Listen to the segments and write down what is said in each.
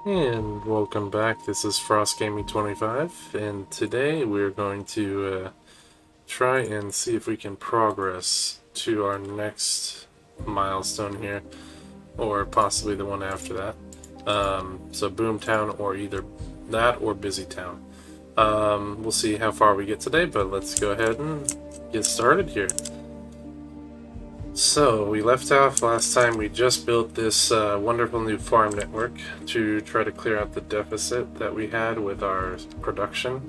And welcome back. This is Frost Gaming 25, and today we're going to try and see if we can progress to our next milestone here, or possibly the one after that. So Boomtown, or either that or Busy Town. We'll see how far we get today, but let's go ahead and get started here. So, we left off last time. We just built this wonderful new farm network to try to clear out the deficit that we had with our production.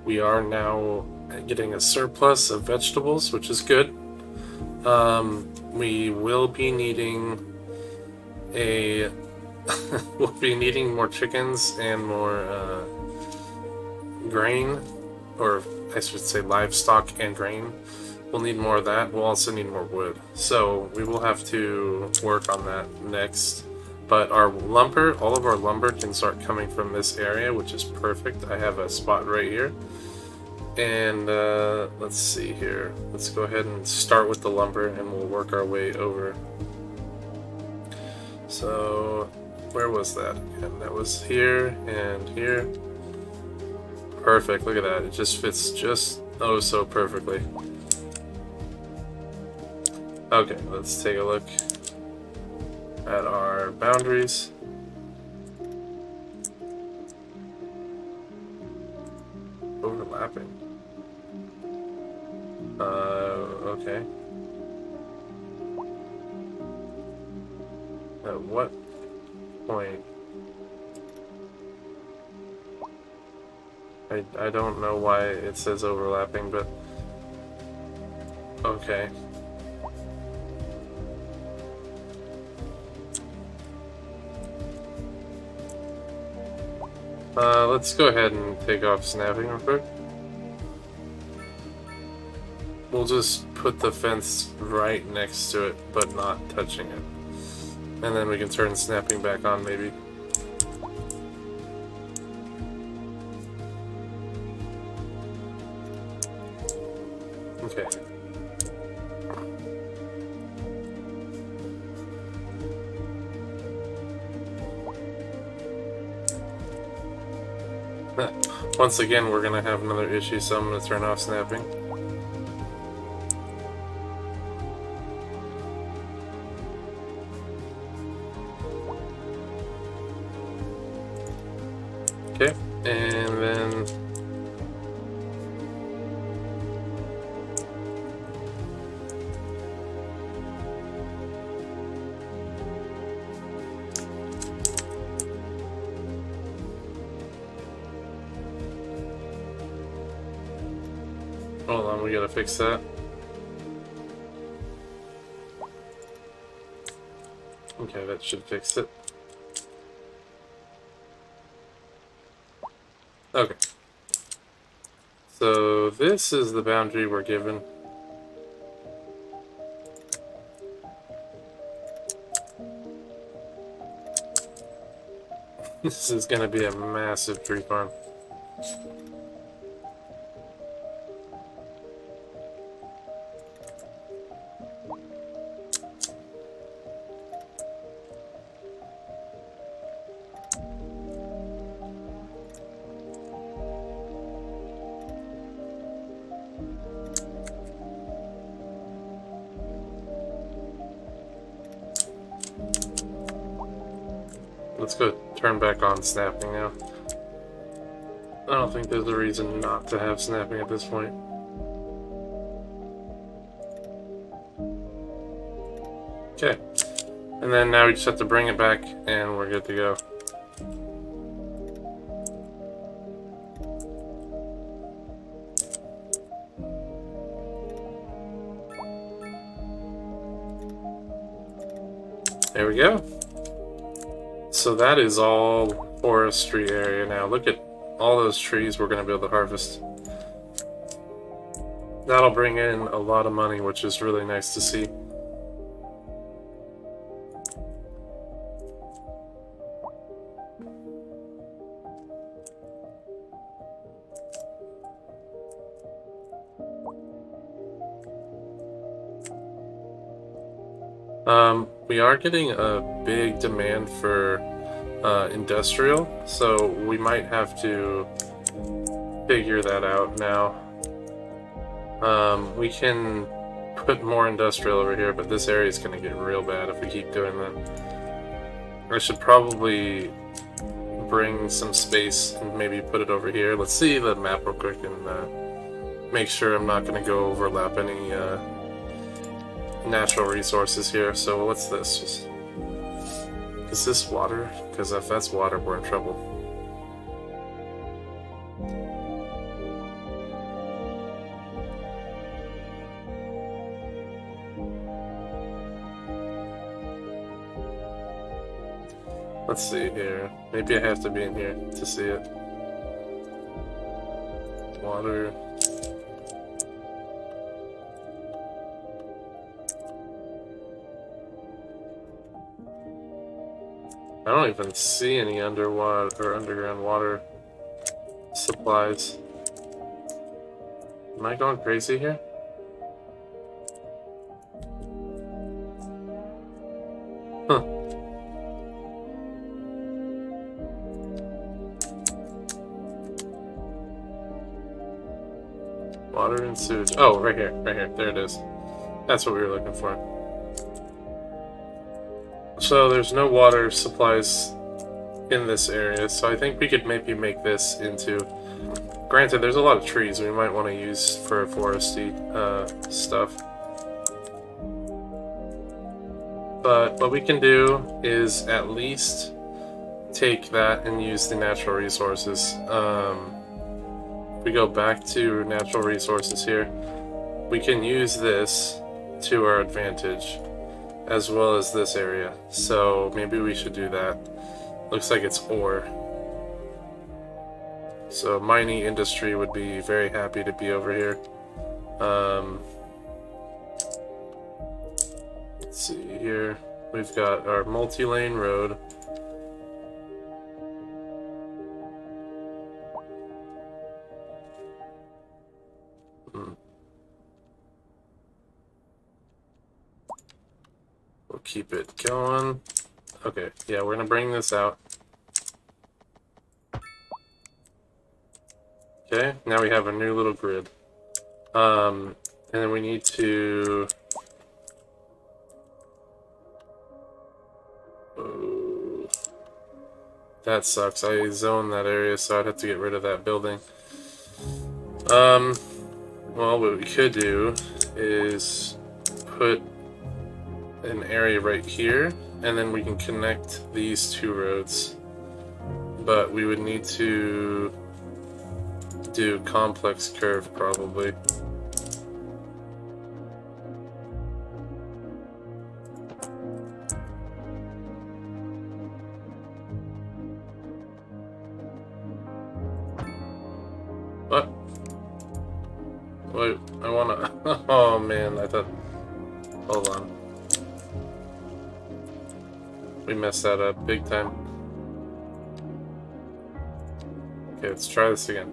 We are now getting a surplus of vegetables, which is good. We will be needing a... we'll be needing more chickens and more grain, or I should say livestock and grain. We'll need more of that. We'll also need more wood. So we will have to work on that next. But our lumber, all of our lumber can start coming from this area, which is perfect. I have a spot right here. And let's see here. Let's go ahead and start with the lumber and we'll work our way over. So where was that again? That was here and here. Perfect, look at that. It just fits just oh so perfectly. Okay, let's take a look at our boundaries. Overlapping. Okay. At what point? I don't know why it says overlapping, but okay. Let's go ahead and take off snapping real quick. We'll just put the fence right next to it, but not touching it. And then we can turn snapping back on, maybe. Okay. Once again, we're gonna have another issue, so I'm gonna turn off snapping. Okay, and then hold on, we gotta fix that. Okay, that should fix it. Okay. So this is the boundary we're given. This is gonna be a massive tree farm. Let's go turn back on snapping now. I don't think there's a reason not to have snapping at this point. Okay. And then now we just have to bring it back and we're good to go. There we go. So that is all forestry area now. Look at all those trees we're going to be able to harvest. That'll bring in a lot of money, which is really nice to see. we are getting a big demand for industrial, so we might have to figure that out now. We can put more industrial over here, but this area is going to get real bad if we keep doing that. I should probably bring some space and maybe put it over here. Let's see the map real quick and make sure I'm not going to go overlap any natural resources here. So what's this? Is this water? Because if that's water, we're in trouble. Let's see here. Maybe I have to be in here to see it. Water. I don't even see any underwater or underground water supplies. Am I going crazy here? Huh. Water and sewage. Oh, right here, right here. There it is. That's what we were looking for. So there's no water supplies in this area, so I think we could maybe make this into... Granted, there's a lot of trees we might want to use for foresty stuff. But what we can do is at least take that and use the natural resources. If we go back to natural resources here, we can use this to our advantage, as well as this area. So maybe we should do that. Looks like it's ore. So mining industry would be very happy to be over here. Let's see here. We've got our multi-lane road. We'll keep it going. Okay, yeah, we're gonna bring this out. Okay, now we have a new little grid. And then we need to... Oh, that sucks. I zoned that area, so I'd have to get rid of that building. Well, what we could do is put an area right here, and then we can connect these two roads. But we would need to do complex curve probably. What? Wait, I wanna... Oh man, I thought... Hold on. We messed that up big time. Okay, let's try this again.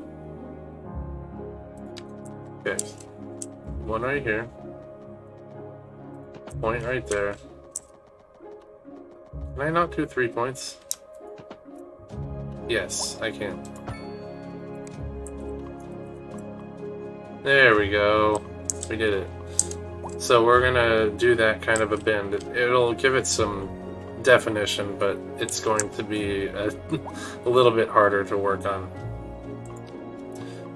Okay. One right here. Point right there. Can I not do 3 points? Yes, I can. There we go. We did it. So we're gonna do that kind of a bend. It'll give it some definition, but it's going to be a little bit harder to work on.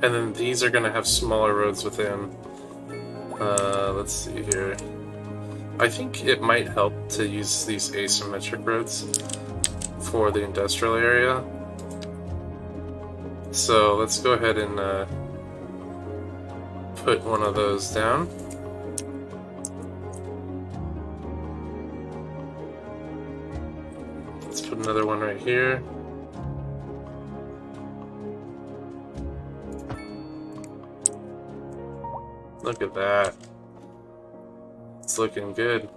And then these are gonna have smaller roads within. Let's see here. I think it might help to use these asymmetric roads for the industrial area. So let's go ahead and put one of those down. Let's put another one right here. Look at that. It's looking good.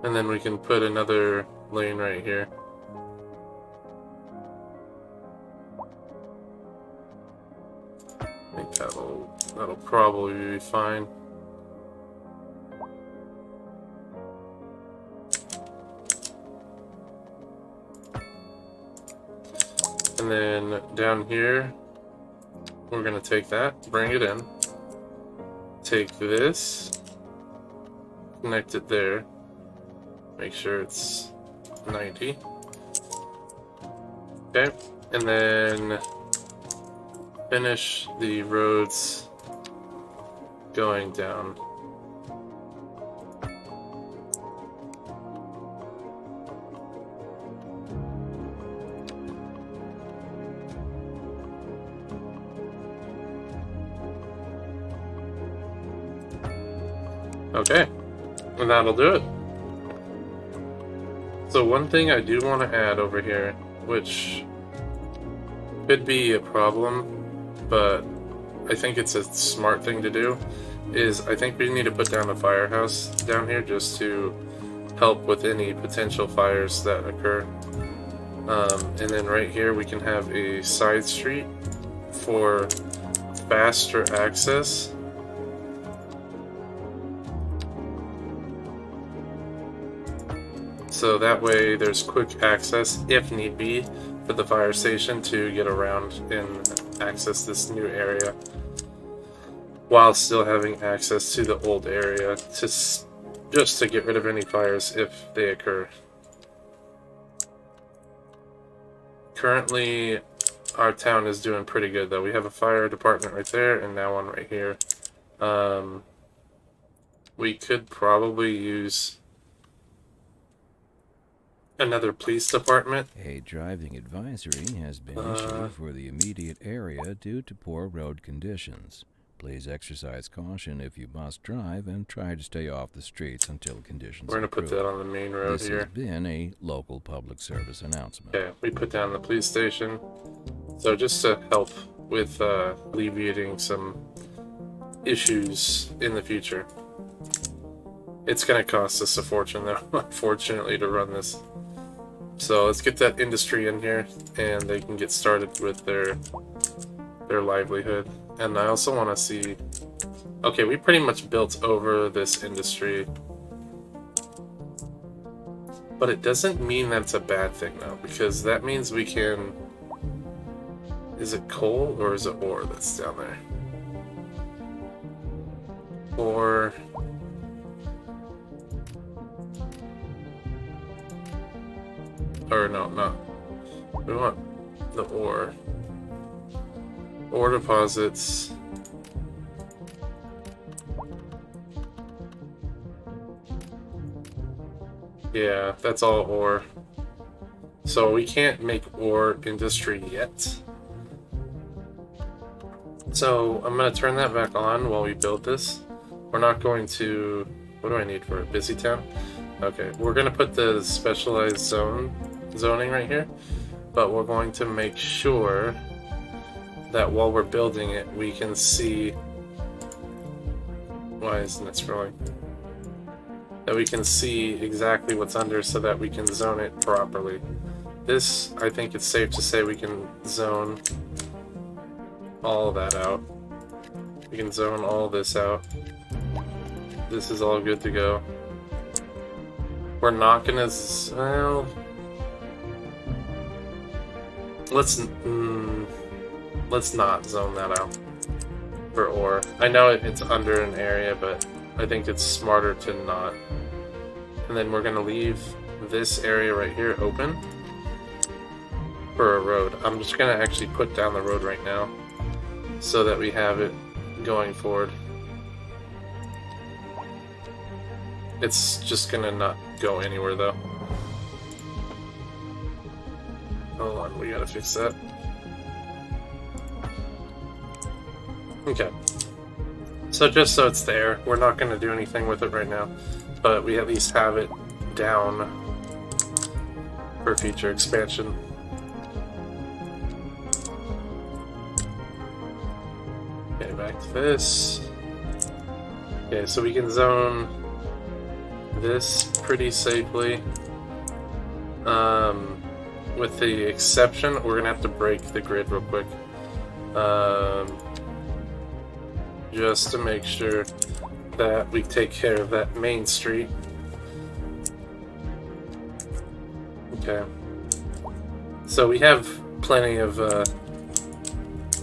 And then we can put another lane right here. I think that'll probably be fine. And then down here, we're gonna take that, bring it in, take this, connect it there, make sure it's 90. Okay, and then finish the roads going down. Okay, and that'll do it. So one thing I do want to add over here, which could be a problem, but I think it's a smart thing to do, is I think we need to put down a firehouse down here just to help with any potential fires that occur. And then right here we can have a side street for faster access. So that way there's quick access, if need be, for the fire station to get around and access this new area, while still having access to the old area just to get rid of any fires if they occur. Currently, our town is doing pretty good though. We have a fire department right there and now one right here. We could probably use another police department. A driving advisory has been issued for the immediate area due to poor road conditions. Please exercise caution if you must drive and try to stay off the streets until conditions We're going to put that on the main road this here. This has been a local public service announcement. Okay, we put down the police station. So just to help with alleviating some issues in the future. It's going to cost us a fortune though, unfortunately, to run this. So let's get that industry in here and they can get started with their livelihood. And I also want to see, okay, we pretty much built over this industry, but it doesn't mean that it's a bad thing though, because that means we can, is it coal or is it ore that's down there? Or no, not. We want the ore. Ore deposits. Yeah, that's all ore. So we can't make ore industry yet. So I'm going to turn that back on while we build this. We're not going to... What do I need for it? Busy town? Okay, we're going to put the specialized zoning right here, but we're going to make sure that while we're building it, we can see... Why isn't it scrolling? That we can see exactly what's under so that we can zone it properly. This, I think it's safe to say we can zone all of that out. We can zone all this out. This is all good to go. We're not gonna... Well... Let's not zone that out for ore. I know it's under an area, but I think it's smarter to not. And then we're gonna leave this area right here open for a road. I'm just gonna actually put down the road right now so that we have it going forward. It's just gonna not go anywhere though. Hold on, we gotta fix that. Okay. So just so it's there, we're not gonna do anything with it right now, but we at least have it down for future expansion. Okay, back to this. Okay, so we can zone this pretty safely. With the exception, we're gonna have to break the grid real quick. Just to make sure that we take care of that main street. Okay. So we have plenty of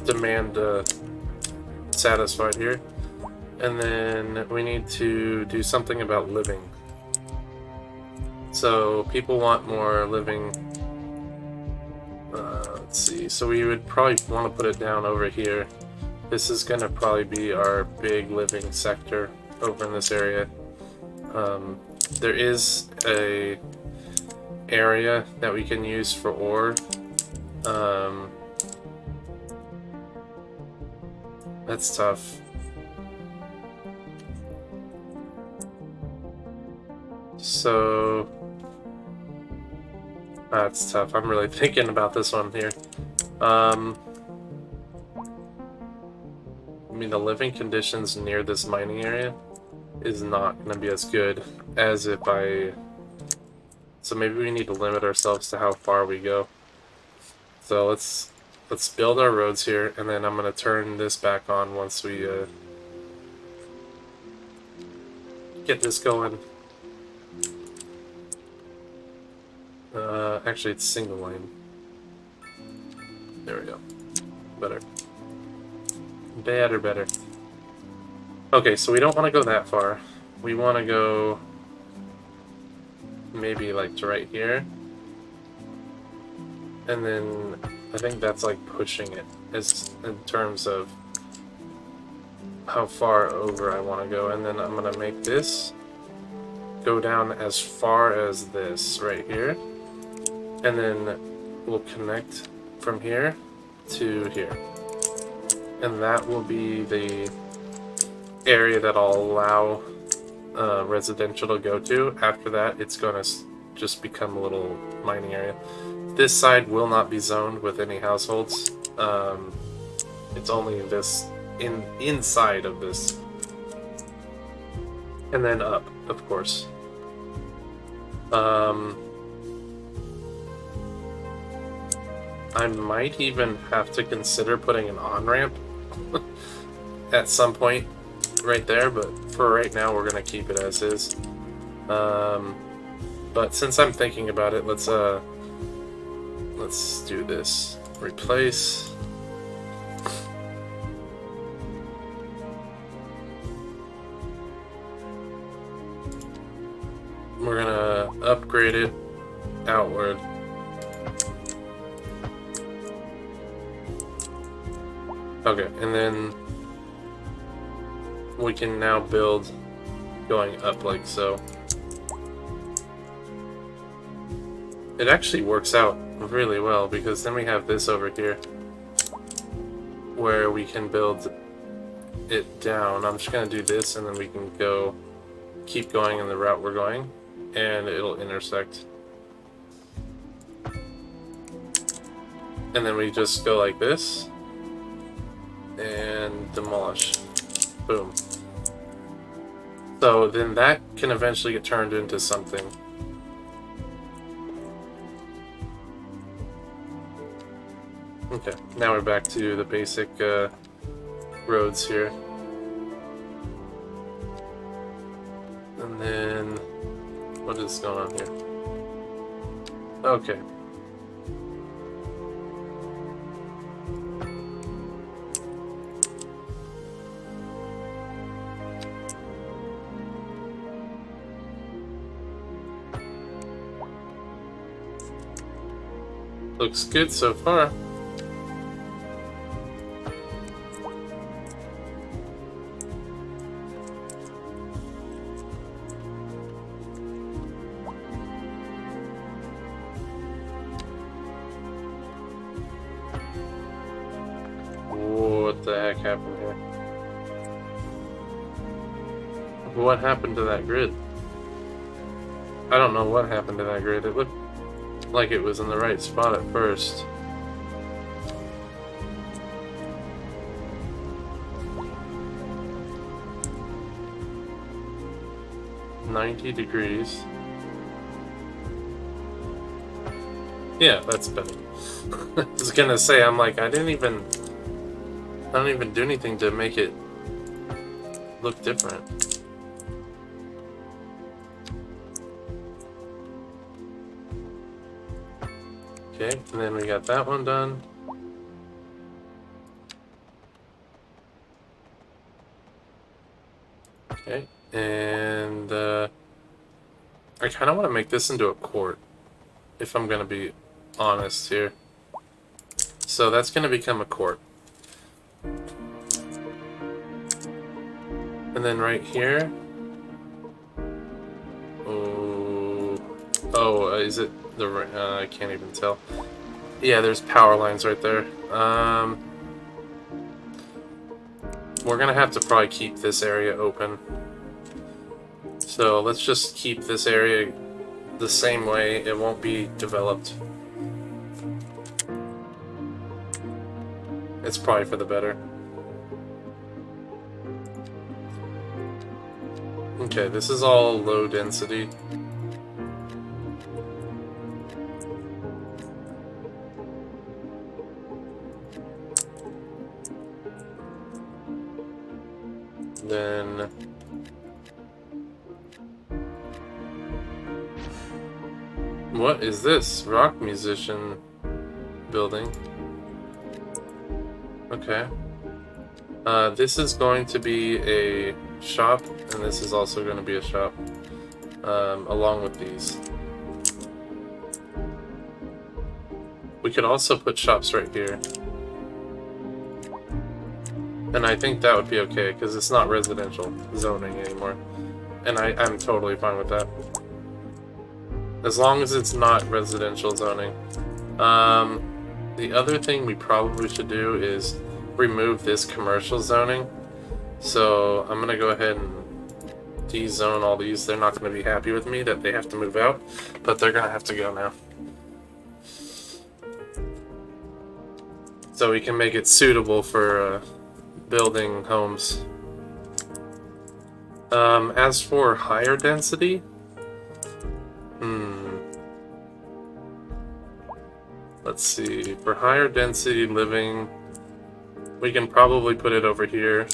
demand satisfied here. And then we need to do something about living. So people want more living. Let's see. So we would probably want to put it down over here. This is going to probably be our big living sector over in this area. There is a area that we can use for ore. That's tough. So that's tough. I'm really thinking about this one here. I mean, the living conditions near this mining area is not going to be as good as if I... So maybe we need to limit ourselves to how far we go. So let's build our roads here, and then I'm going to turn this back on once we get this going. Actually, it's single lane. There we go. Better. Better. Okay, so we don't want to go that far. We want to go maybe like to right here. And then I think that's like pushing it as in terms of how far over I want to go. And then I'm going to make this go down as far as this right here. And then we'll connect from here to here. And that will be the area that I'll allow residential to go to. After that, it's going to just become a little mining area. This side will not be zoned with any households. It's only this inside of this. And then up, of course. I might even have to consider putting an on-ramp at some point right there, but for right now we're going to keep it as is. But since I'm thinking about it, let's do this. Replace. We're gonna upgrade it outward. Okay, and then we can now build going up like so. It actually works out really well because then we have this over here where we can build it down. I'm just gonna do this and then we can go keep going in the route we're going and it'll intersect. And then we just go like this and demolish. Boom. So then that can eventually get turned into something. Okay, now we're back to the basic roads here. And then, what is going on here? Okay. Looks good so far. What the heck happened here? What happened to that grid? I don't know what happened to that grid. It looked like it was in the right spot at first. $90. Yeah, that's better. I was gonna say, I'm like, I don't even do anything to make it look different. Okay, and then we got that one done. Okay, and I kind of want to make this into a court, if I'm going to be honest here. So that's going to become a court. And then right here... Oh, is it the... I can't even tell. Yeah, there's power lines right there. We're going to have to probably keep this area open. So let's just keep this area the same way. It won't be developed. It's probably for the better. Okay, this is all low density. Then... What is this? Rock musician building. Okay. This is going to be a shop, and this is also going to be a shop, along with these. We could also put shops right here. And I think that would be okay, because it's not residential zoning anymore. And I'm totally fine with that. As long as it's not residential zoning. The other thing we probably should do is remove this commercial zoning. So I'm going to go ahead and de-zone all these. They're not going to be happy with me that they have to move out, but they're going to have to go now. So we can make it suitable for building homes. As for higher density, let's see, for higher density living, we can probably put it over here.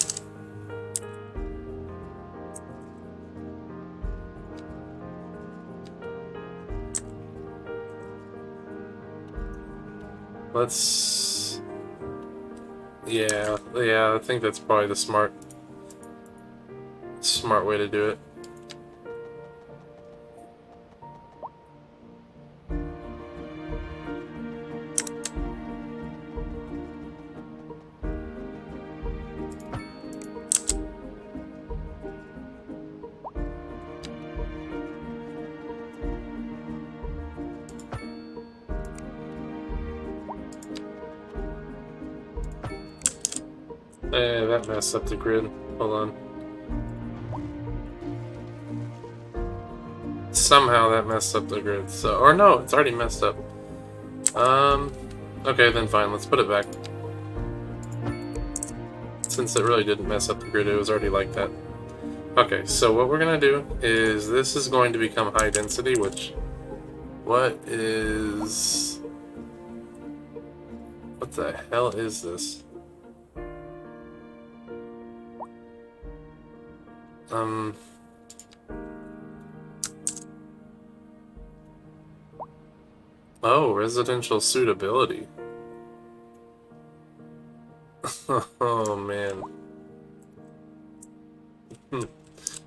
Let's... Yeah, I think that's probably the smart way to do it. That messed up the grid. Hold on. Somehow that messed up the grid. So, or no, it's already messed up. Okay, then fine. Let's put it back. Since it really didn't mess up the grid, it was already like that. Okay, so what we're gonna do is this is going to become high density, which... What the hell is this? Oh, residential suitability. Oh, man.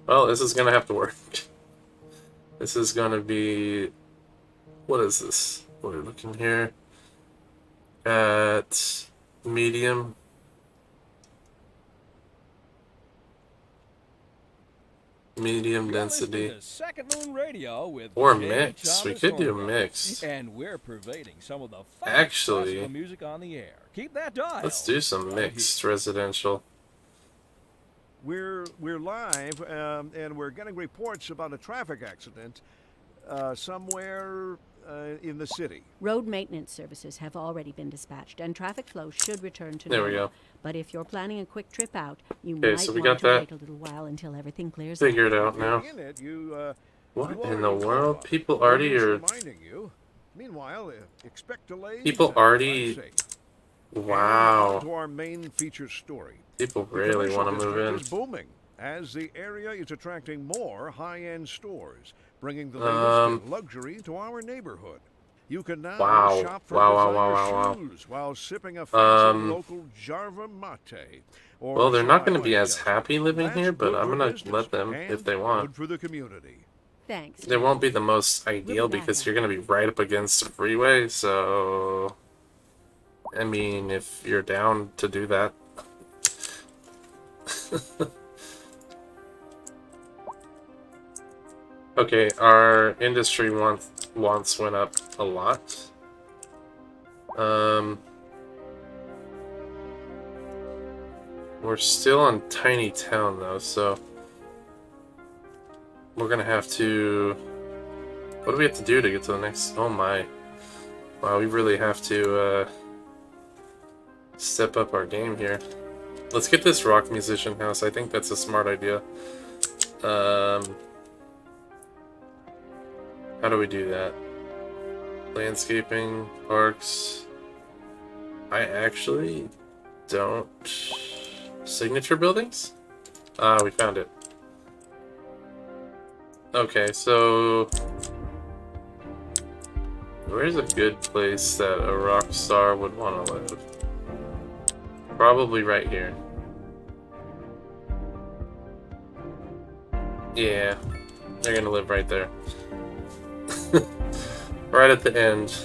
Well, this is gonna have to work. This is gonna be... What is this? We're looking here at medium. Medium density. Or mix. We could do mix. And we're pervading some of the actually music on the air. Keep that dial. Let's do some mixed residential. We're live, and we're getting reports about a traffic accident somewhere in the city. Road maintenance services have already been dispatched, and traffic flow should return to There normal. we go. But if you're planning a quick trip out, you Okay, might so we want got to that wait a little while until everything clears figured out now. What in the world? People already are... Meanwhile, expect delays. People already... Wow. To our main feature story. People really want to move in. Is booming as the area is attracting more high-end stores, bringing the latest in luxury to our neighborhood. You can now Wow. shop for Wow. shoes while sipping a fancy Um, local Jarva mate. Or Well, they're so not I going to be might as tell you. happy living That's here, but good I'm for going to business let them if and they want. good for the community. Thanks. They won't be the most ideal back because up. you're going to be right up against a freeway, so... I mean, if you're down to do that. Okay, our industry wants went up a lot. We're still on tiny town though, so we're gonna have to. What do we have to do to get to the next? Oh my! Wow, we really have to step up our game here. Let's get this rock musician house. I think that's a smart idea. How do we do that? Landscaping, parks. I actually don't. Signature buildings? Ah, we found it. Okay, so where's a good place that a rock star would want to live? Probably right here. Yeah, they're gonna live right there. Right at the end.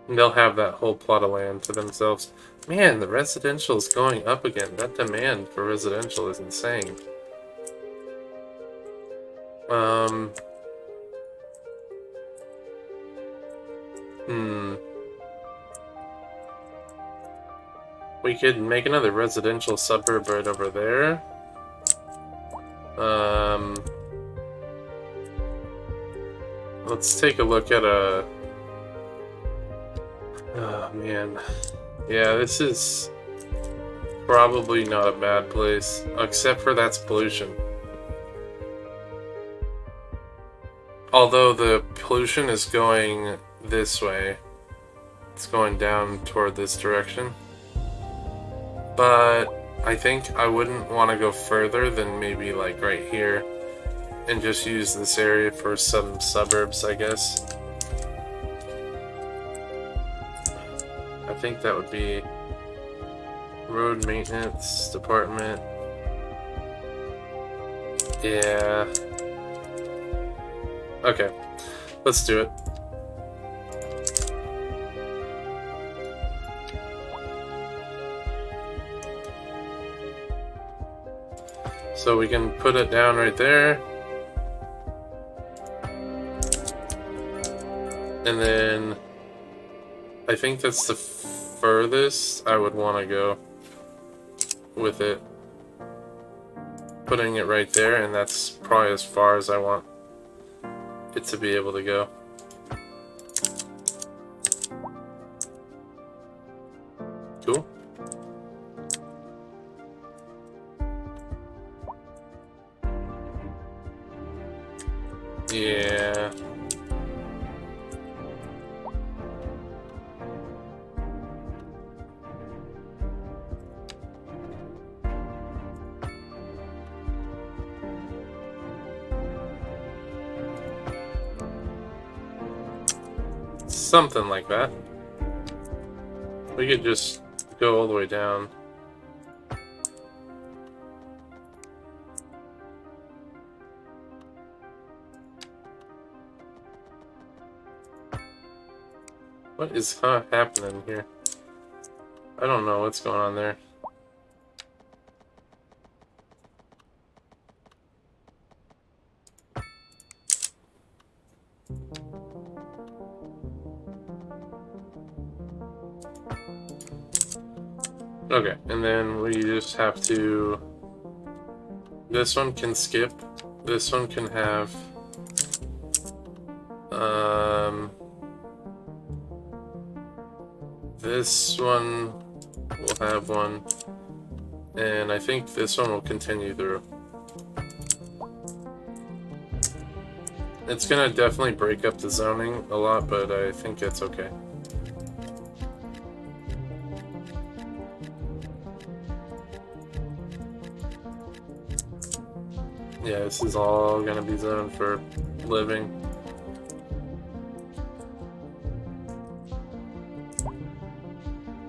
And they'll have that whole plot of land to themselves. Man, the residential is going up again. That demand for residential is insane. We could make another residential suburb right over there. Let's take a look at a... Oh, man. Yeah, this is probably not a bad place, except for that's pollution. Although the pollution is going this way. It's going down toward this direction. But I think I wouldn't want to go further than maybe like right here and just use this area for some suburbs, I guess. I think that would be road maintenance department. Yeah. Okay, let's do it. So we can put it down right there. And then I think that's the furthest I would want to go with it. Putting it right there, and that's probably as far as I want it to be able to go. Cool. Yeah. Something like that. We could just go all the way down. What is happening here? I don't know what's going on there. Okay, and then we just have to... This one can skip. This one can have... This one will have one. And I think this one will continue through. It's gonna definitely break up the zoning a lot, but I think it's okay. Yeah, this is all gonna be zoned for living.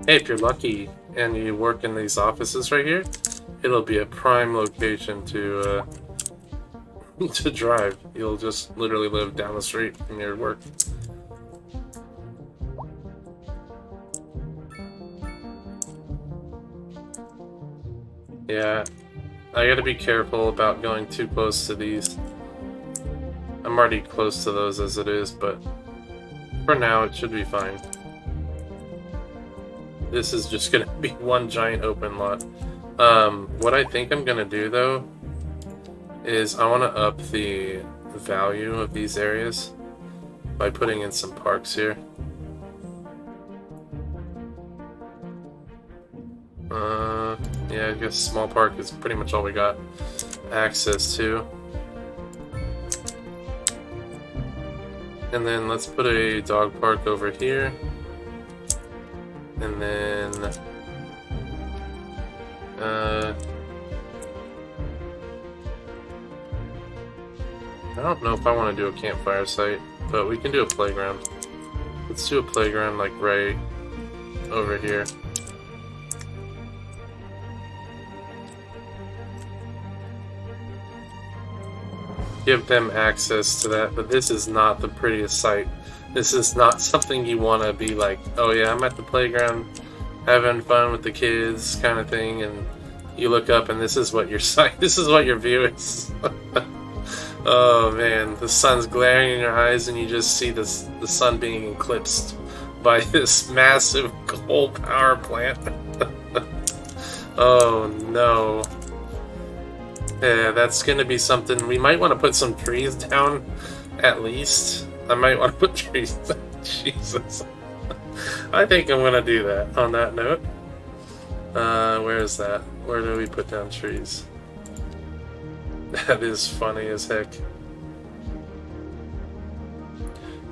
Hey, if you're lucky and you work in these offices right here, it'll be a prime location to to drive. You'll just literally live down the street from your work. Yeah, I gotta be careful about going too close to these. I'm already close to those as it is, but for now it should be fine. This is just gonna be one giant open lot. What I think I'm gonna do though is I want to up the value of these areas by putting in some parks here. Yeah, I guess small park is pretty much all we got access to. And then let's put a dog park over here. And then I don't know if I want to do a campfire site, but we can do a playground. Let's do a playground like right over here. Give them access to that, but this is not the prettiest site. This is not something you want to be like, oh yeah, I'm at the playground having fun with the kids kind of thing, and you look up and this is what your site, this is what your view is. Oh man, the sun's glaring in your eyes and you just see the sun being eclipsed by this massive coal power plant. Oh no. Yeah, that's gonna be something. We might want to put some trees down, at least. I might want to put trees down. Jesus. I think I'm gonna do that on that note. Where is that? Where do we put down trees? That is funny as heck.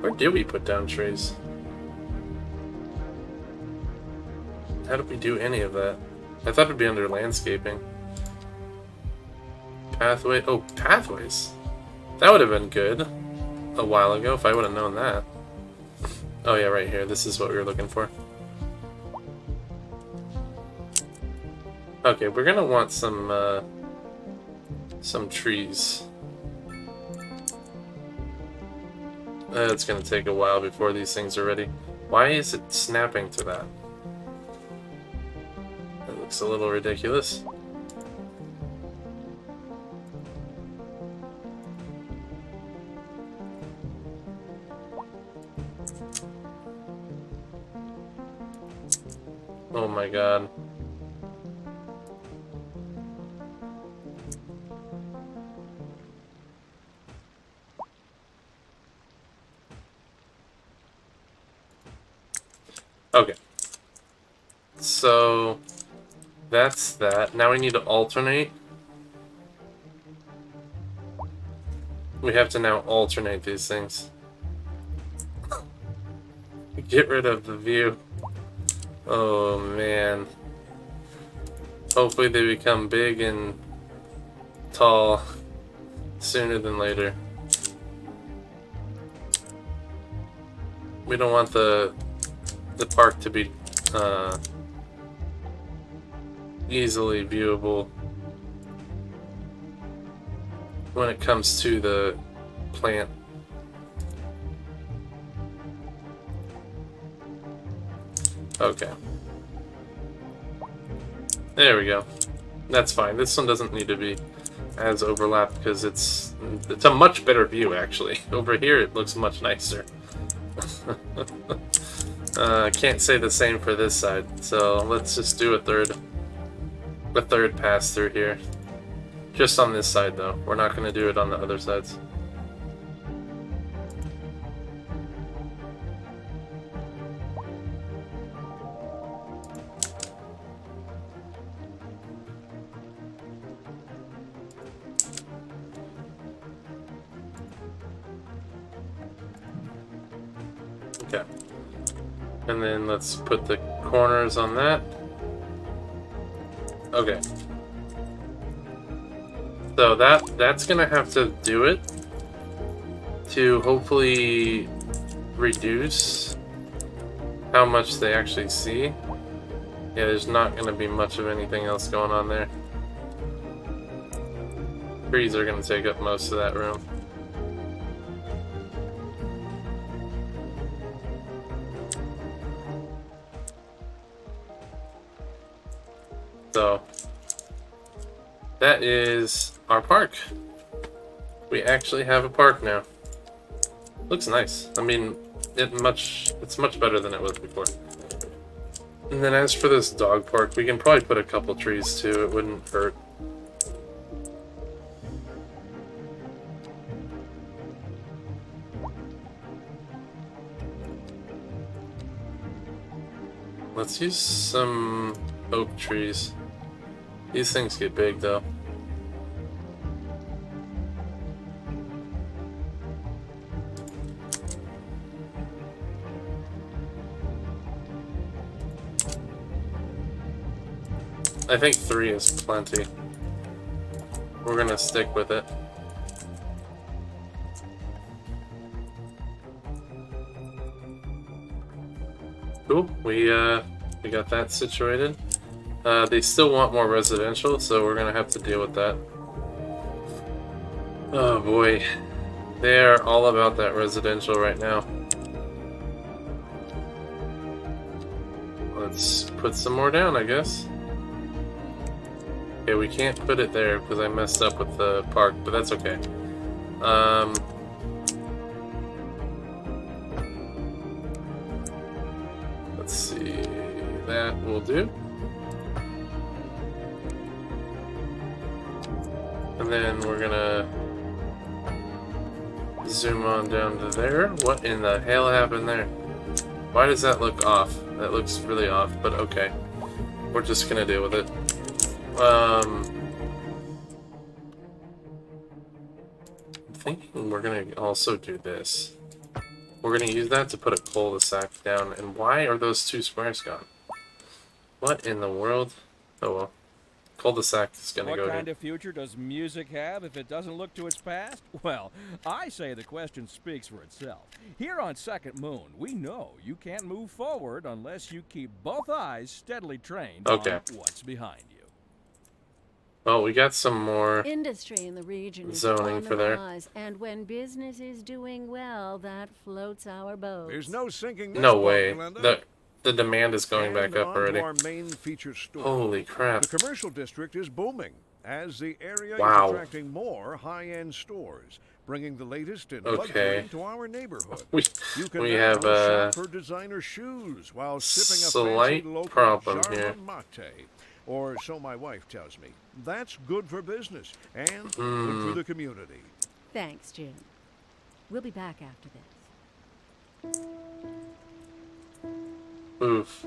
Where do we put down trees? How did we do any of that? I thought it'd be under landscaping. Pathway. Oh, pathways. That would have been good a while ago if I would have known that. Oh yeah, right here. This is what we were looking for. Okay, we're gonna want some trees. It's gonna take a while before these things are ready. Why is it snapping to that? That looks a little ridiculous. Oh my god. Okay. So that's that. Now we need to alternate. We have to now alternate these things. Get rid of the view. Oh man. Hopefully they become big and tall sooner than later. We don't want the park to be easily viewable when it comes to the plant. Okay. There we go. That's fine. This one doesn't need to be as overlapped because it's a much better view actually. Over here it looks much nicer. I can't say the same for this side, so let's just do a third pass through here. Just on this side though. We're not going to do it on the other sides. Okay. And then let's put the corners on that. Okay. So that's gonna have to do it to hopefully reduce how much they actually see. Yeah, there's not gonna be much of anything else going on there. Trees are gonna take up most of that room. So that is our park. We actually have a park now. Looks nice. I mean, it's much better than it was before. And then as for this dog park, we can probably put a couple trees too. It wouldn't hurt. Let's use some oak trees. These things get big though. I think 3 is plenty. We're gonna stick with it. Cool. We got that situated. They still want more residential, so we're gonna have to deal with that. Oh boy, they're all about that residential right now. Let's put some more down, I guess. Okay, we can't put it there because I messed up with the park, but that's okay. Let's see, that will do. And then we're gonna zoom on down to there. What in the hell happened there? Why does that look off? That looks really off, but okay. We're just gonna deal with it. I'm thinking we're gonna also do this. We're gonna use that to put a cul-de-sac down. And why are those 2 squares gone? What in the world? Oh well. Cul-de-sac is gonna go What kind here. of future does music have if it doesn't look to its past? Well, I say the question speaks for itself. Here on Second Moon, we know you can't move forward unless you keep both eyes steadily trained on what's behind you. Well, we got some more. Industry in the region is Zoning on for the there. rise, and when business is doing well, that floats our boat. There's no sinking this No boat, way. Glenda. The demand is going And back up on already. to our main feature store. Holy crap. The commercial district is booming as the area Wow. is attracting more high-end stores, bringing the latest in Okay. luxury to our neighborhood. We You can we now have a shop for designer shoes while sipping a slight fancy local problem Jarma here. mate. Or so my wife tells me. That's good for business and Hmm. good for the community. Thanks, Jim. We'll be back after this. Oof.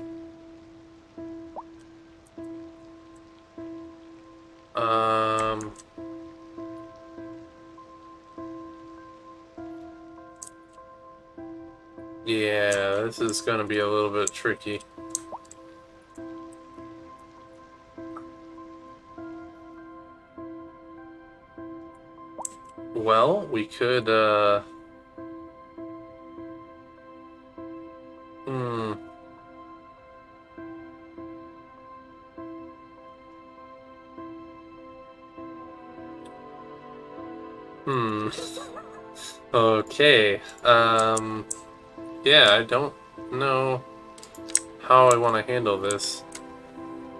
Yeah, this is gonna be a little bit tricky. Well, we could, Okay, yeah, I don't know how I want to handle this.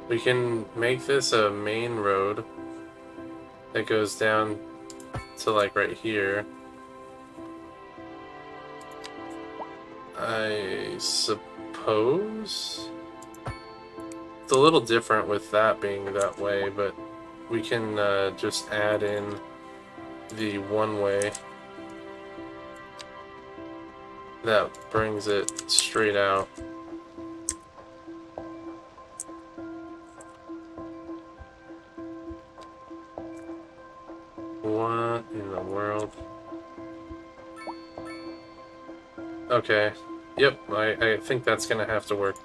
We can make this a main road that goes down to like right here. I suppose it's a little different with that being that way, but we can just add in the one way that brings it straight out. What in the world? Okay. Yep, I think that's gonna have to work.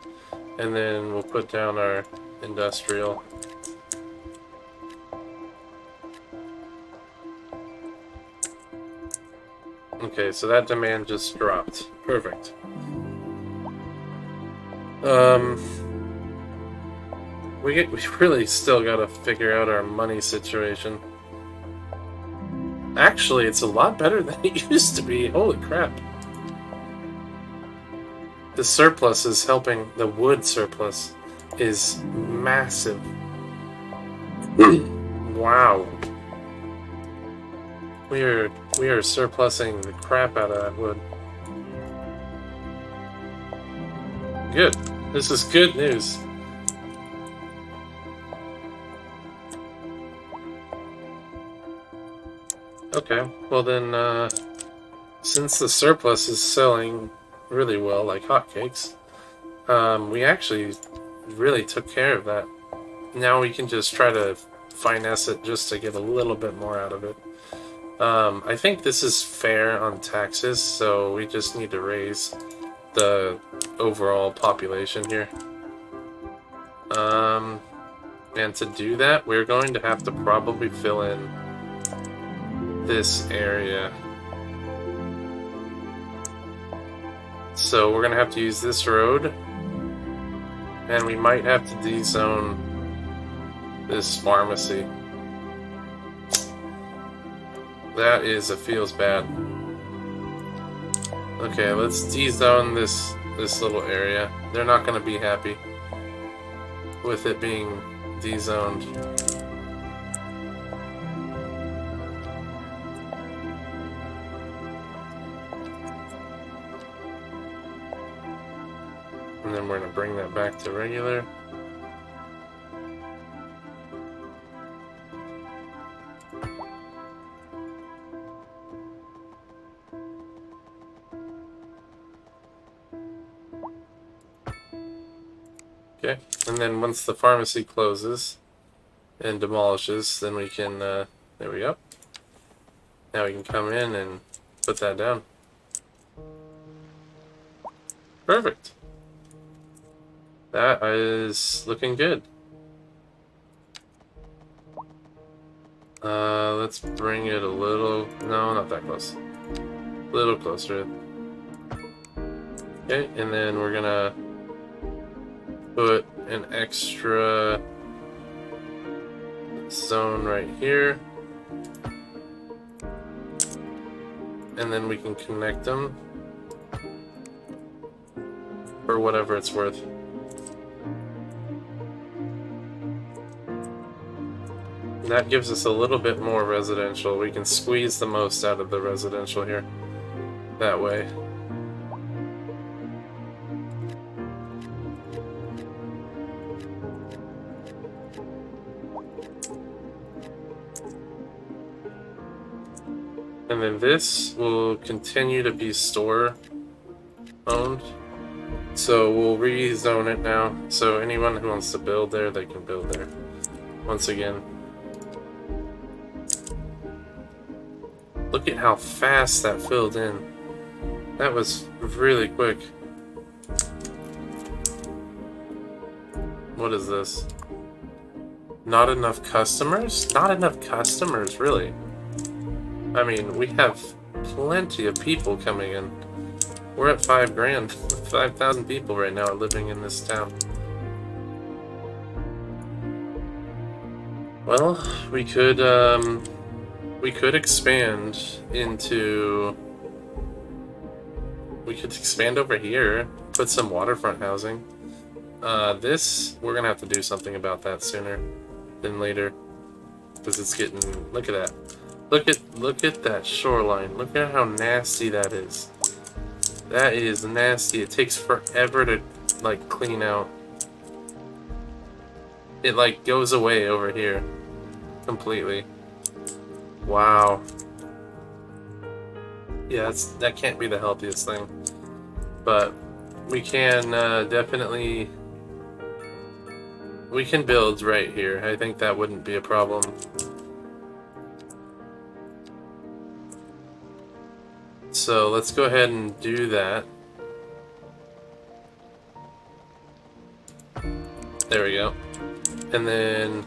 And then we'll put down our industrial. Okay, so that demand just dropped. Perfect. We really still gotta figure out our money situation. Actually, it's a lot better than it used to be. Holy crap. The surplus is helping. The wood surplus is massive. Wow. We are surplusing the crap out of that wood. Good. This is good news. Okay, well then, since the surplus is selling really well, like hotcakes, we actually really took care of that. Now we can just try to finesse it just to get a little bit more out of it. I think this is fair on taxes, so we just need to raise the overall population here. And to do that, we're going to have to probably fill in this area. So we're gonna have to use this road, and we might have to dezone this pharmacy. That feels bad. Okay, let's dezone this little area. They're not gonna be happy with it being dezoned. And then we're going to bring that back to regular. Okay, and then once the pharmacy closes and demolishes, then we can, there we go. Now we can come in and put that down. Perfect. That is looking good. Let's bring it a little... No, not that close. A little closer. Okay, and then we're gonna put an extra zone right here. And then we can connect them for whatever it's worth. That gives us a little bit more residential. We can squeeze the most out of the residential here. That way. And then this will continue to be store owned. So we'll rezone it now. So anyone who wants to build there, they can build there. Once again. Look at how fast that filled in. That was really quick. What is this? Not enough customers? Not enough customers, really. I mean, we have plenty of people coming in. We're at 5 grand. 5,000 people right now are living in this town. Well, we could expand into... We could expand over here, put some waterfront housing. This, we're gonna have to do something about that sooner than later. Because it's getting... Look at that. Look at that shoreline. Look at how nasty that is. That is nasty. It takes forever to, like, clean out. It, like, goes away over here. Completely. Wow. Yeah, that can't be the healthiest thing. But we can definitely... We can build right here. I think that wouldn't be a problem. So let's go ahead and do that. There we go. And then...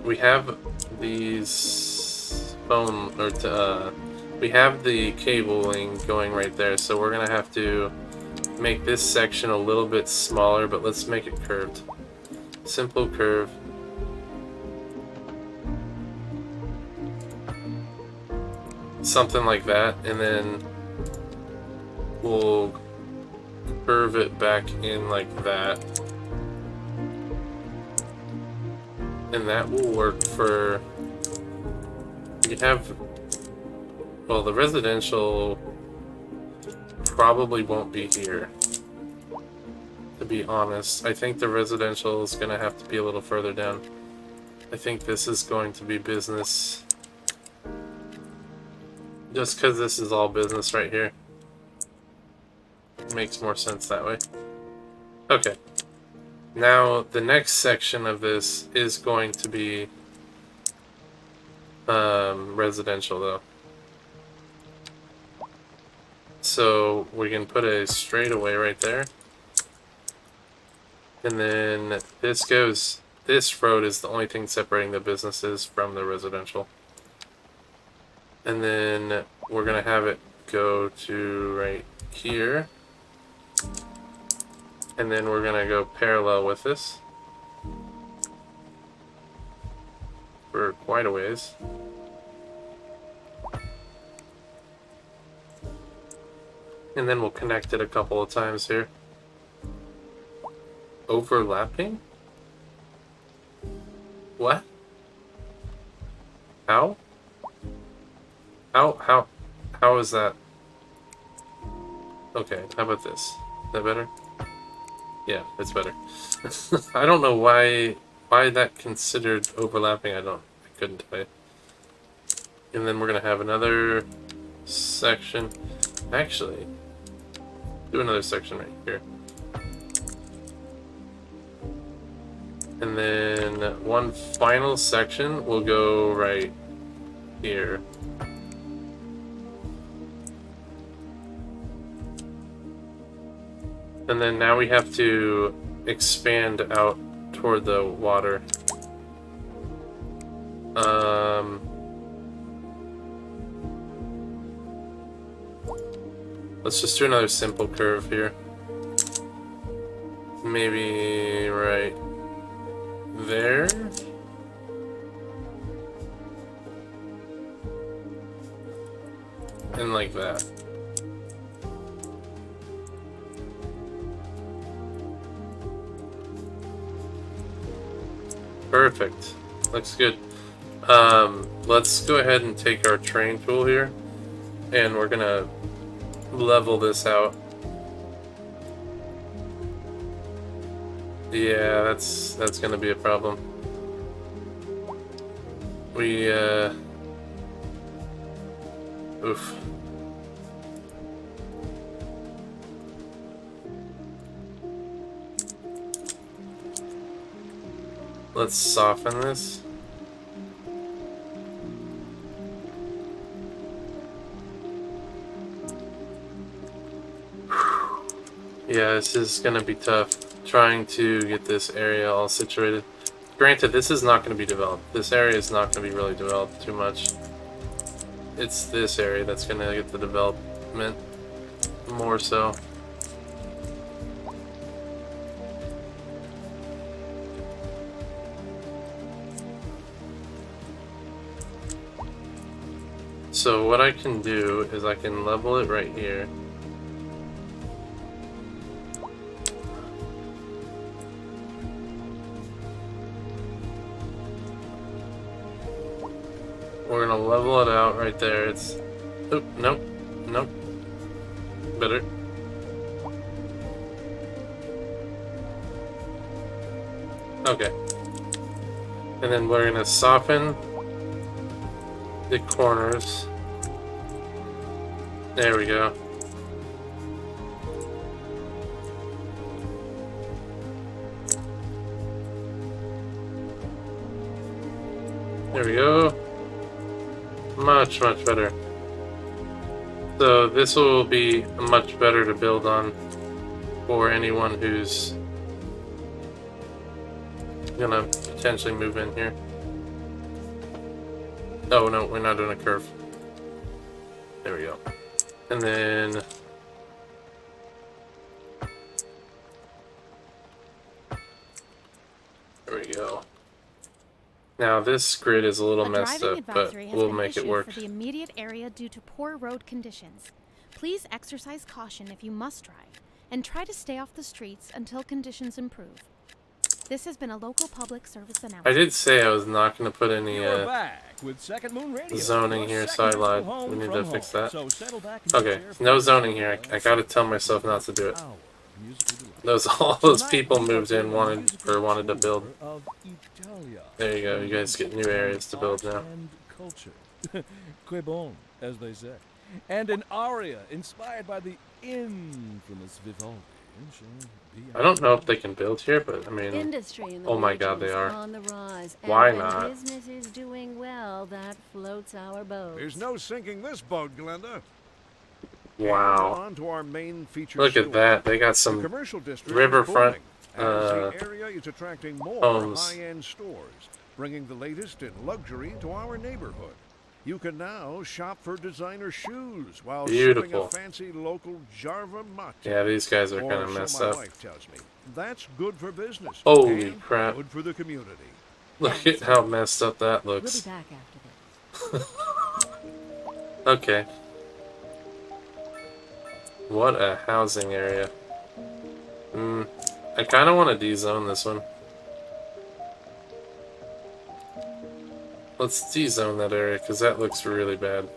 We have these phone, or we have the cabling going right there, so we're gonna have to make this section a little bit smaller, but let's make it curved. Simple curve. Something like that, and then we'll curve it back in like that. And that will work for... You have... Well, the residential probably won't be here. To be honest, I think the residential is going to have to be a little further down. I think this is going to be business. Just because this is all business right here. It makes more sense that way. Okay. Now, the next section of this is going to be residential, though. So, we can put a straightaway right there. And then this goes... This road is the only thing separating the businesses from the residential. And then we're going to have it go to right here. And then we're going to go parallel with this for quite a ways. And then we'll connect it a couple of times here. Overlapping? What? How? How is that? Okay, how about this? Is that better? Yeah, it's better. I don't know why that considered overlapping. I couldn't tell you. And then we're gonna have another section. Actually, do another section right here. And then one final section will go right here. And then now we have to expand out toward the water. Let's just do another simple curve here. Maybe right there. And like that. Perfect. Looks good. Let's go ahead and take our train tool here, and we're gonna level this out. Yeah, that's gonna be a problem. Oof. Let's soften this. Yeah, this is gonna be tough trying to get this area all situated. Granted, this is not gonna be developed. This area is not gonna be really developed too much. It's this area that's gonna get the development more so. So what I can do is I can level it right here. We're gonna level it out right there. It's... Oop, nope. Nope. Better. Okay. And then we're gonna soften the corners. There we go. There we go. Much better. So this will be much better to build on for anyone who's gonna potentially move in here. Oh, no, we're not doing a curve. There we go. And then... there we go. Now, this grid is a little messed up, but we'll make it work. For the immediate area due to poor road conditions. Please exercise caution if you must drive, and try to stay off the streets until conditions improve. This has been a local public service announcement. I did say I was not going to put any You're back with Second Moon Radio. zoning Your here, second so I lied. home We need from to fix home. that. So settle back in your Okay, chair for no the zoning here. I gotta tell myself not to do it. hour of musical delight. All those Tonight, people we moved in, welcome the wanted to build. tour of Italia. There you go. You guys get new areas to build Art now. and culture. Que bon, as they say. And an aria inspired by the infamous Vivaldi. I don't know if they can build here, but I mean, Industry in the oh my God, region's they are. on the rise. And Why when not? business is doing well, that floats our boat. There's no sinking this boat, Glenda. wow. On to our main feature. Look at that. They got The some commercial district riverfront, is booming, as the area is attracting more homes. high-end stores, bringing the latest in luxury to our neighborhood. You can now shop for designer shoes while sipping Beautiful. a fancy local Jarva mate. Yeah, these guys are Or kind of so messed my up. wife tells me. That's good for business. Holy and crap. Good for the community. Look at how messed up that We'll be looks. back after this. Okay. What a housing area. I kind of want to de-zone this one. Let's de-zone that area, because that looks really bad.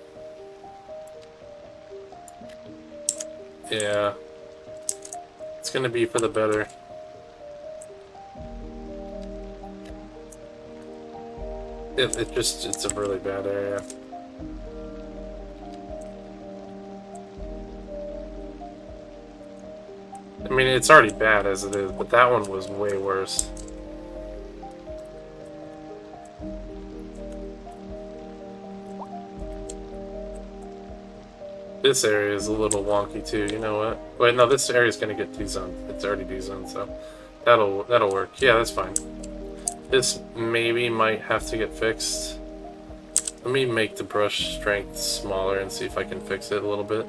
Yeah. It's going to be for the better. It's a really bad area. I mean, it's already bad as it is, but that one was way worse. This area is a little wonky too. You know what? Wait, no, this area is gonna get de-zoned. It's already de-zoned, so that'll work. Yeah, that's fine. This maybe might have to get fixed. Let me make the brush strength smaller and see if I can fix it a little bit.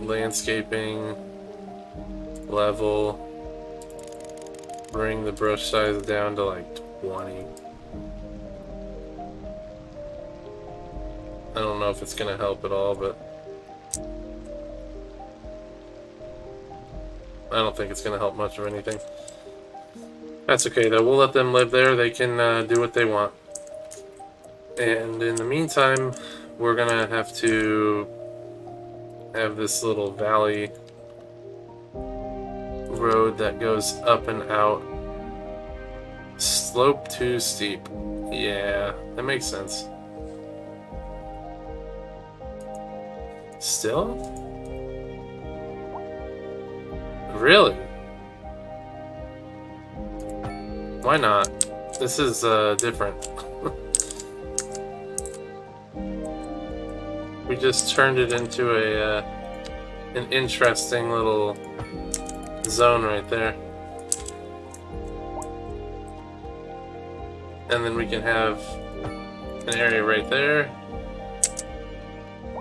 Landscaping, level, bring the brush size down to like 20. I don't know if it's gonna help at all, but I don't think it's gonna help much of anything. That's okay though, we'll let them live there, they can do what they want. And in the meantime, we're gonna have to have this little valley road that goes up and out. Slope too steep. Yeah, that makes sense. Still? Really? Why not? This is different. We just turned it into a an interesting little zone right there. And then we can have an area right there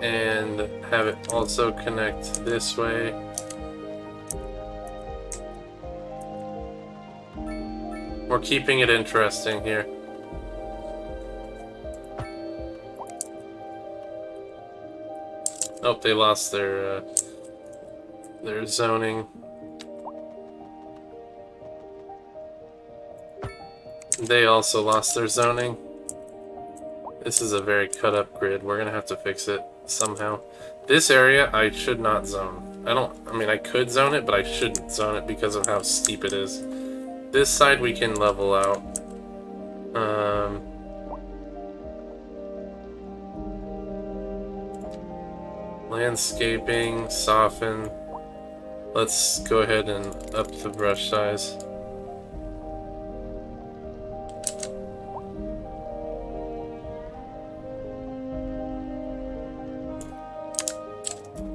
and have it also connect this way. We're keeping it interesting here. Oh, they lost their zoning. They also lost their zoning. This is a very cut up grid. We're gonna have to fix it somehow. This area I should not zone. I mean I could zone it, but I shouldn't zone it because of how steep it is. This side we can level out. Landscaping, soften. Let's go ahead and up the brush size.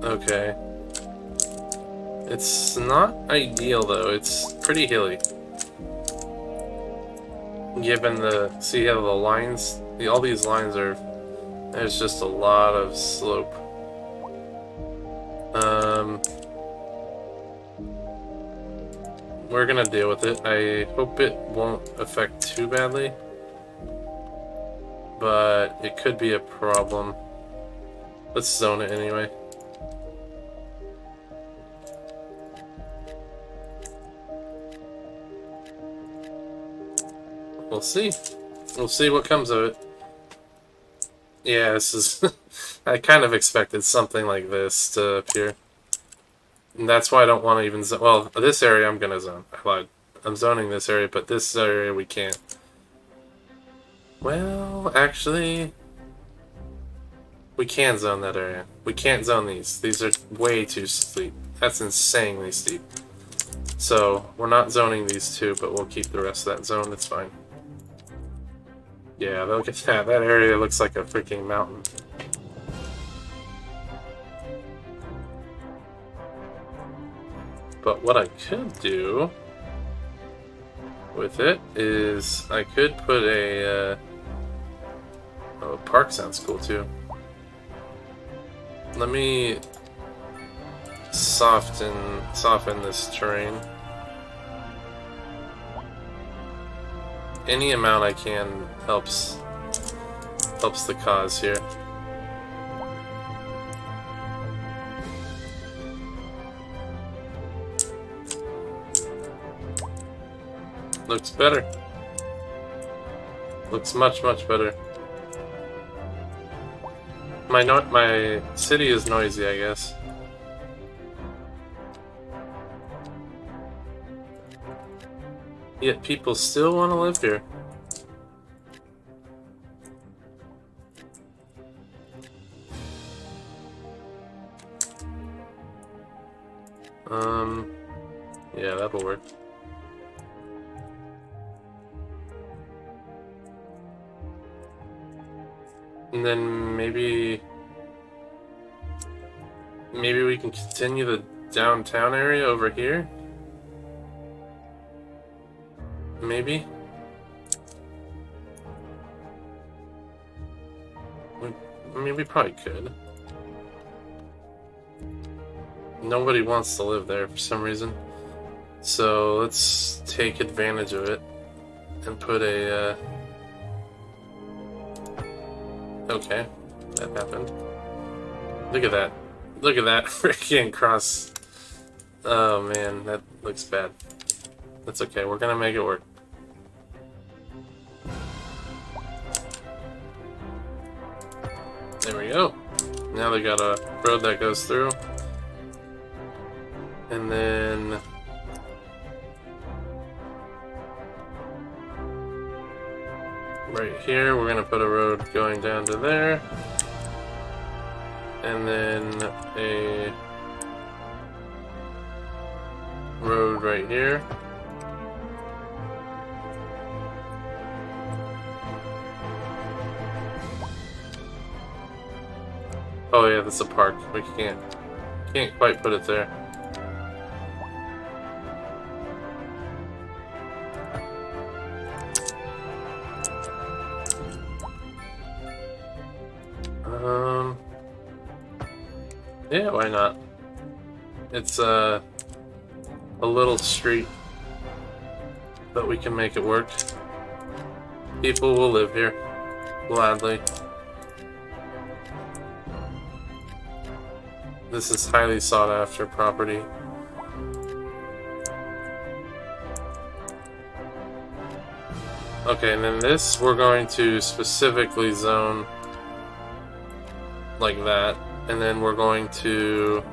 Okay. It's not ideal though, it's pretty hilly. Given the, see how the lines all these lines are, there's just a lot of slope. We're gonna deal with it. I hope it won't affect too badly, but it could be a problem. Let's zone it anyway. We'll see. We'll see what comes of it. Yeah, this is... I kind of expected something like this to appear. And that's why I don't want to even zone. Well, this area I'm going to zone. I lied. I'm zoning this area, but this area we can't. Well, actually... we can zone that area. We can't zone these. These are way too steep. That's insanely steep. So, we're not zoning these two, but we'll keep the rest of that zone. It's fine. Yeah, look at that. That area looks like a freaking mountain. But what I could do with it is I could put a oh, park sounds cool too. Let me soften this terrain. Any amount I can helps the cause here. Looks better. Looks much better. My city is noisy, I guess. Yet people still want to live here. Yeah, that'll work. And then maybe we can continue the downtown area over here. Maybe. I mean, we probably could. Nobody wants to live there for some reason. So let's take advantage of it and put a... Okay, that happened. Look at that. Look at that freaking cross. Oh man, that looks bad. That's okay, we're gonna make it work. There we go. Now they got a road that goes through. And then... right here, we're gonna put a road going down to there. And then a road right here. Oh yeah, that's a park. We can't quite put it there. Yeah, why not? It's a little street, but we can make it work. People will live here, gladly. This is highly sought after property. Okay, and then this we're going to specifically zone like that. And then we're going to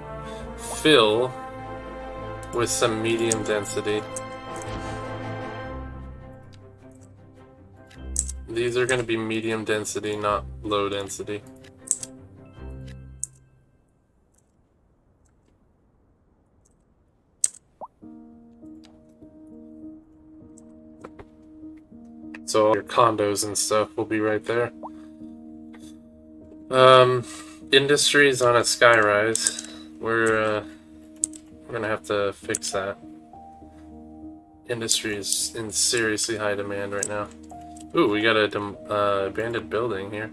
fill with some medium density. These are going to be medium density, not low density. So all your condos and stuff will be right there. Industries on a skyrise. We're gonna have to fix that. Industry is in seriously high demand right now. Ooh, we got a abandoned building here.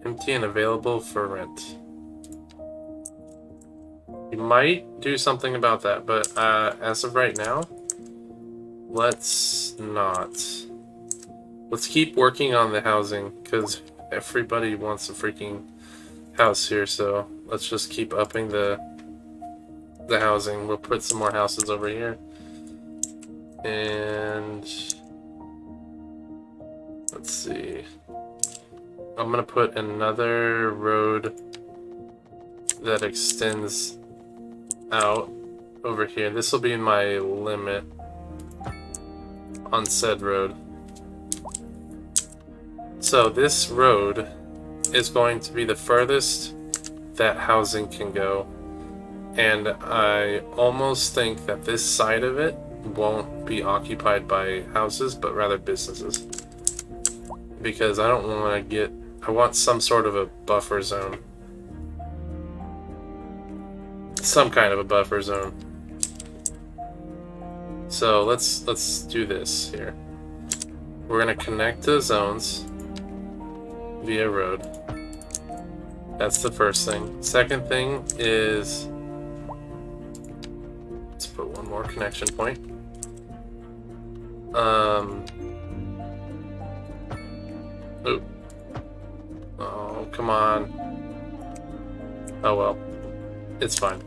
Empty and available for rent. We might do something about that, but as of right now, let's not. Let's keep working on the housing, because everybody wants a freaking house here, so let's just keep upping the housing. We'll put some more houses over here. And let's see. I'm gonna put another road that extends out over here. This will be my limit on said road. So this road is going to be the furthest that housing can go, and I almost think that this side of it won't be occupied by houses but rather businesses, because I don't want to get, I want some sort of a buffer zone. Some kind of a buffer zone. So let's do this here. We're gonna connect the zones via road. That's the first thing. Second thing is, let's put one more connection point. Ooh. Oh, come on. Oh well. It's fine.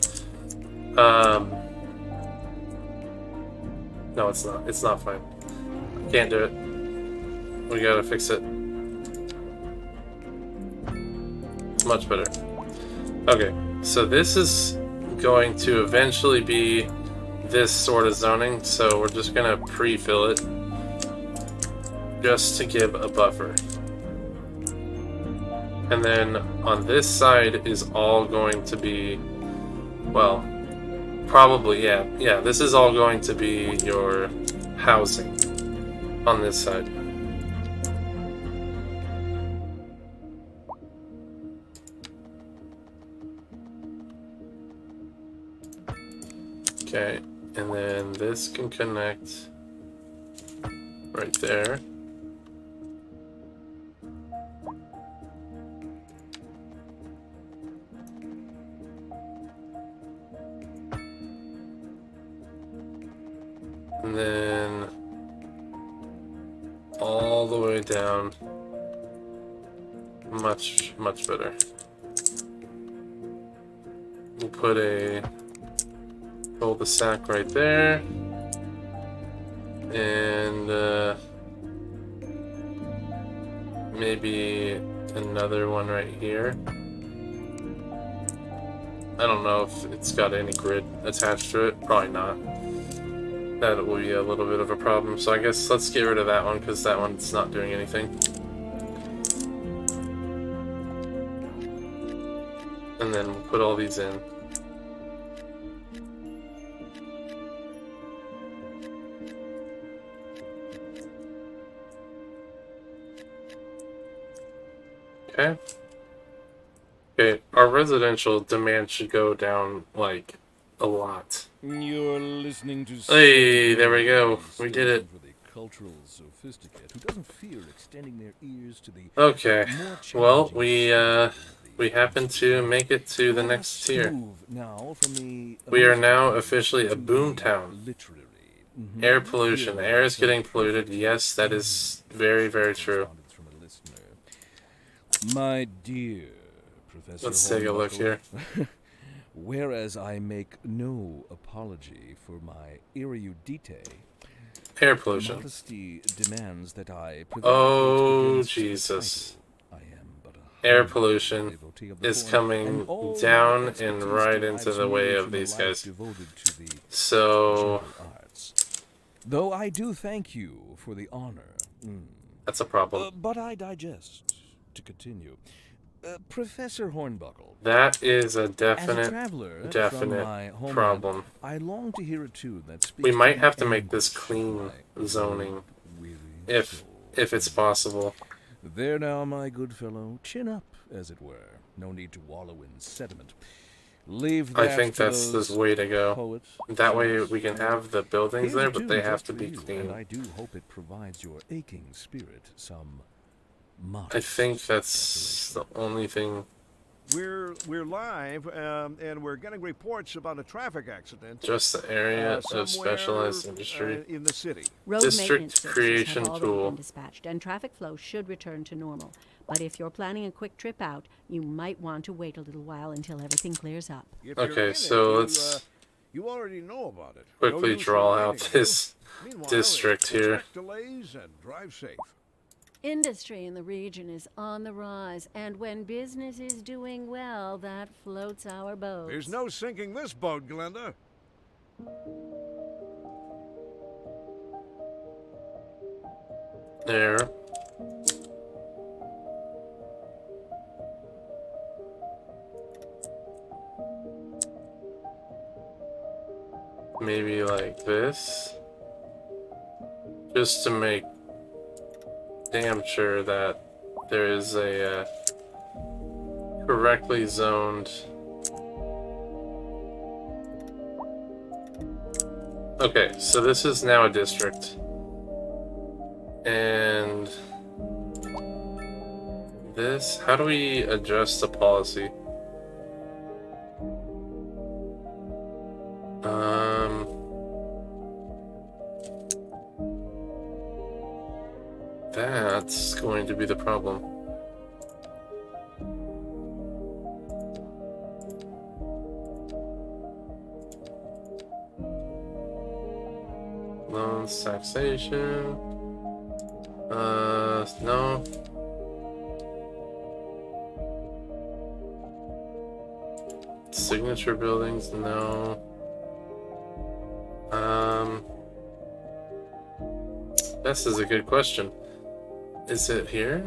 No, it's not. It's not fine. Can't do it. We gotta fix it. Much better. Okay, so this is going to eventually be this sort of zoning, so we're just gonna pre-fill it just to give a buffer. And then on this side is all going to be, well, probably, yeah, this is all going to be your housing on this side. Okay, and then this can connect right there. And then all the way down. Much better. We'll put a cul-de-sac right there. And maybe another one right here. I don't know if it's got any grid attached to it. Probably not. That will be a little bit of a problem. So I guess let's get rid of that one, because that one's not doing anything. And then we'll put all these in. Okay. Okay, our residential demand should go down, like, a lot. You're listening to. Hey, there we go. We did it. For the cultural sophisticate who doesn't fear extending their ears to the Okay. more Well, challenging we happen to make it to the next tier. move now from the We are now officially a boom town. literary. Air pollution. The air is getting polluted. Yes, that is very, very true. From a listener. My dear Professor Let's take a look here. Whereas I make no apology for my erudite, Air pollution. modesty demands that I Oh, against the Jesus. title. I am but a Air humble pollution devotee of the is form, coming and all down my and expertise right into derives the way merely of from a these life guys. devoted to the So, general arts. Though I do thank you for the honor. that's a problem. But I digest. To continue. Professor Hornbuckle. That is a As a definite traveler definite from my homeland, problem. I long to hear a tune that speaks We might to have the to make this anguish clean of my zoning, weary if soul. it's possible. There now, my good fellow, chin up, as it were. No need to wallow in sediment. Leave I that think to that's those the way to go. poets. That way we can have the buildings Here's there, a but tune they have just to for be you, clean. And I do hope it provides your aching spirit some modest I think that's the only thing. We're live, and we're getting reports about a traffic accident Just the area of somewhere specialized industry. in the city. Road District maintenance services creation have already tool. been dispatched, and traffic flow should return to normal. But if you're planning a quick trip out, you might want to wait a little while until everything clears up. If you're Okay, in it, so you, let's you already know about it. quickly No use draw reminding out you. this Meanwhile, district here. expect delays and drive safe. Industry in the region is on the rise, and when business is doing well, that floats our boat. There's no sinking this boat, Glenda. There. Maybe like this. Just to make damn sure that there is a correctly zoned. Okay, so this is now a district. And this, how do we adjust the policy? That's going to be the problem. Loans, taxation. No. Signature buildings, no. This is a good question. Is it here?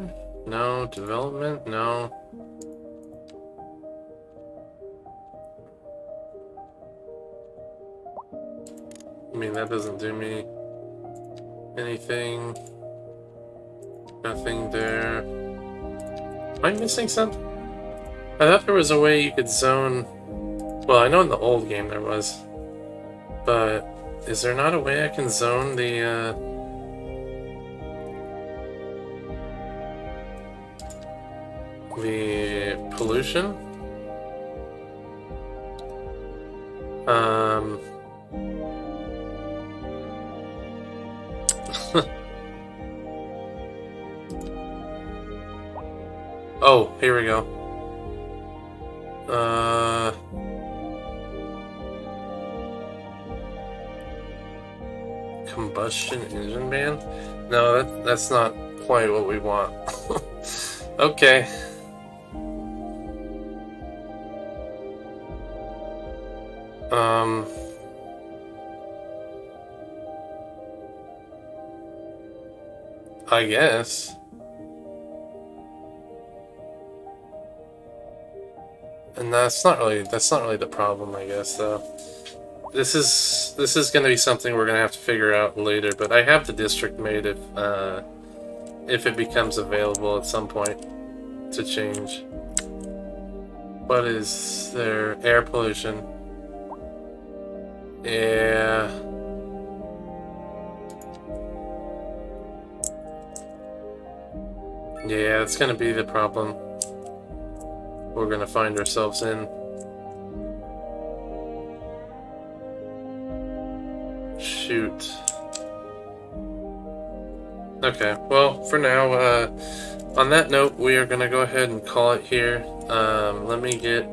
No. Development? No. I mean, that doesn't do me anything. Nothing there. Am I missing something? I thought there was a way you could zone... Well, I know in the old game there was. But is there not a way I can zone the, pollution? Oh, here we go. Combustion engine ban? No, that's not quite what we want. Okay. I guess. And that's not really the problem, I guess, though. This is gonna be something we're gonna have to figure out later, but I have the district made if it becomes available at some point to change. What is there? Air pollution. Yeah. Yeah, it's gonna be the problem we're gonna find ourselves in. Shoot. Okay, well, for now, on that note, we are gonna go ahead and call it here. Let me get...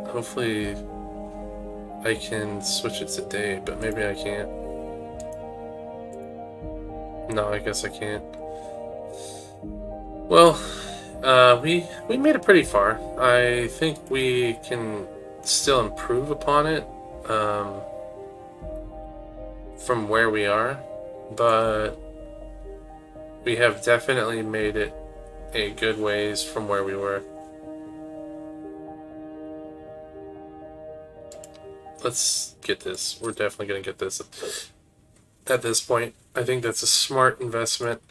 Hopefully I can switch it to day, but maybe I can't. No, I guess I can't. Well, we made it pretty far. I think we can still improve upon it from where we are, but we have definitely made it a good ways from where we were. Let's get this. We're definitely going to get this at this point. I think that's a smart investment.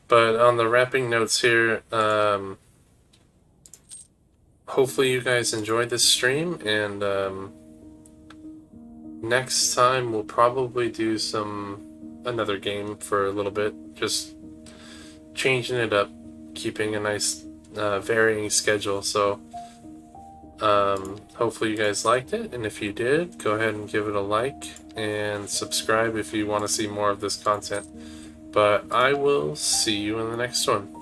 But on the wrapping notes here, hopefully you guys enjoyed this stream, and next time we'll probably do another game for a little bit, just changing it up, keeping a nice varying schedule. So hopefully you guys liked it, and if you did, go ahead and give it a like and subscribe if you want to see more of this content. But I will see you in the next one.